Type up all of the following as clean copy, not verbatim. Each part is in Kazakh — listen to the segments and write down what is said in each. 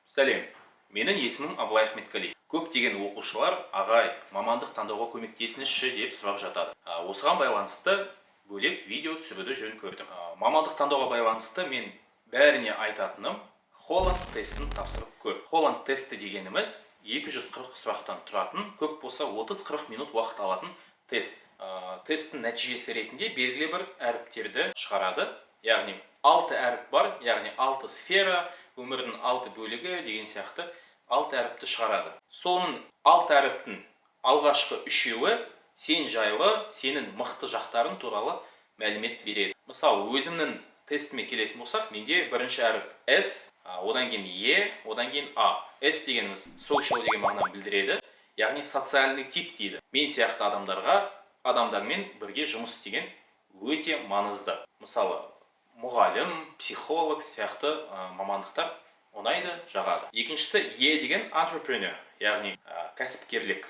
Сәлем, менің есімім Абылай Ахметқали. Көптеген оқушылар ағай, мамандық таңдауға көмектесіңізші деп сұрап жатады. Осыған байланысты бөлек видео түсіруді жөн көрдім. Мамандық таңдауға байланысты мен бәріне айтатыным Холланд тестін тапсырып көр. Холланд тесті дегеніміз 240 сұрақтан тұратын, көп болса 30-40 минут уақыт алатын тест. Тесттің нәтижесі ретінде белгілі бір әріптерді шығарады. Яғни 6 әріп бар, яғни 6 сфера, өмірдің 6 бөлігі деген сияқты 6 әріпті шығарады. Соның 6 әріптің алғашқы үшеуі сен жайлы, сенің мықты жақтарың туралы мәлімет береді. Мысалы, өзімнің тестіме келетін болсақ, менде бірінші әріп S, одан кейін E, одан кейін A. S дегеніміз social деген мағынаны білдіреді, яғни социальный тип дейді. Мен сияқты адамдармен бірге жұмыс істеген өте маңызды. Мысалы, мұғалім, психолог сияқты мамандықтар ұнайды, жағады. Екіншісі E деген entrepreneur, яғни кәсіпкерлік.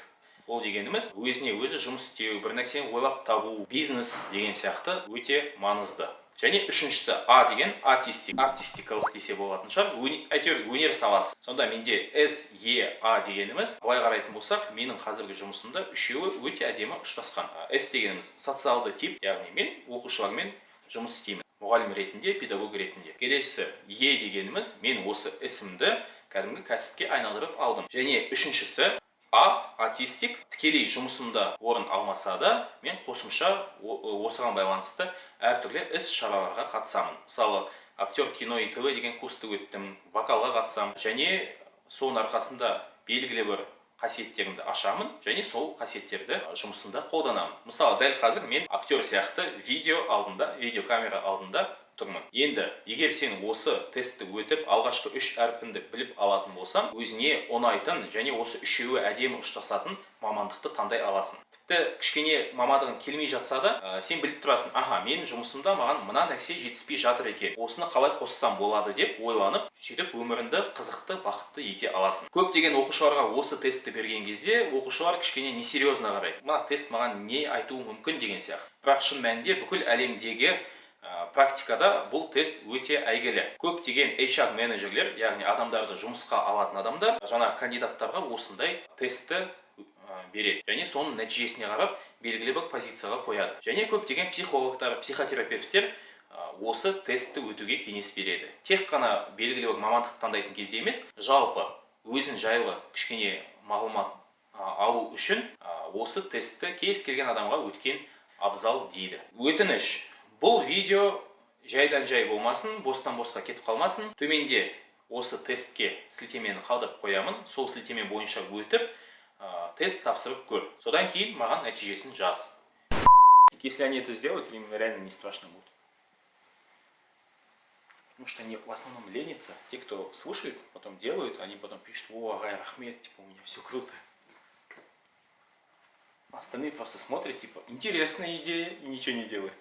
Ол дегеніміз өзіне өзі жұмыс істеу, бір нәрсені ойлап табу, бизнес деген сияқты өте маңызды. Және үшіншісі A деген артистикалық десе болатын шығар, әйтеуір өнер саласы. Сонда менде S, E, A дегеніміз, былай қарайтын болсақ, менің қазіргі жұмысымда үшеуі өте әдемі ұштасқан. S дегеніміз социалды тип, яғни мен оқушылармен жұмыс істеймін. Мұғалім ретінде, педагог ретінде. Келесі E дегеніміз, мен осы ісімді кәдімгі кәсіпке айналдырып алдым. Және үшіншісі артистик, тікелей жұмысымда орын алмаса да, мен қосымша осыған байланысты әртүрлі іс-шараларға қатысамын. Мысалы, актер кино и ТВ деген курсты өттім, вокалға қатысам, және соның арқасында белгілі бір қасиеттерімді ашамын, және сол қасиеттерді жұмысымда қолданамын. Мысалы, дәл қазір мен актер сияқты видеокамера алдында тұрмын. Енді, егер сен осы тестті өтіп, алғашқы 3 әрпінді біліп алатын болсаң, өзіне ұнайтын және осы үшеуі әдемі ұштасатын мамандықты таңдай аласың. Тіпті кішкене мамандығың келмей жатса да, сен біліп тұрасың, менің жұмысымда маған мына нәрсе жетіспей жатыр екен. Осыны қалай қоссам болады деп ойланып, сөйтіп өміріңді қызықты, бақытты ете аласың. Көптеген оқушыларға осы тестті берген кезде, оқушылар кішкене несерьезно қарайды. Мына тест маған не айтуы мүмкін деген сияқты. Бірақ шын мәнінде бүкіл әлемдегі практикада бұл тест өте әйгілі. Көптеген HR менеджерлер, яғни адамдарды жұмысқа алатын адамдар, жаңа кандидаттарға осындай тестті береді. Және соның нәтижесіне қарап белгілі бір позицияға қояды. Және көптеген психологтар, психотерапевттер осы тестті өтуге кеңес береді. Тек қана белгілі бір мамандық таңдайтын кезде емес, жалпы өзін жайлы кішкене мағлұмат алу үшін осы тестті кез келген адамға өткен абзал дейді. Өтініш, бұл видео жайдан жай болмасын, бостан босқа кетіп қалмасын. Төменде осы тестке сілтемені қалдырып қоямын. Сол сілтеме бойынша өтіп, тест тапсырып көр. Содан кейін маған нәтижесін жаз. Если они это сделают, им реально не страшно будет. Потому что они в основном ленятся. Те, кто слушает, потом делают, они потом пишут: о, ағай, рахмет, типа, у меня все круто. Остальные просто смотрят, типа, интересная идея, и ничего не делают.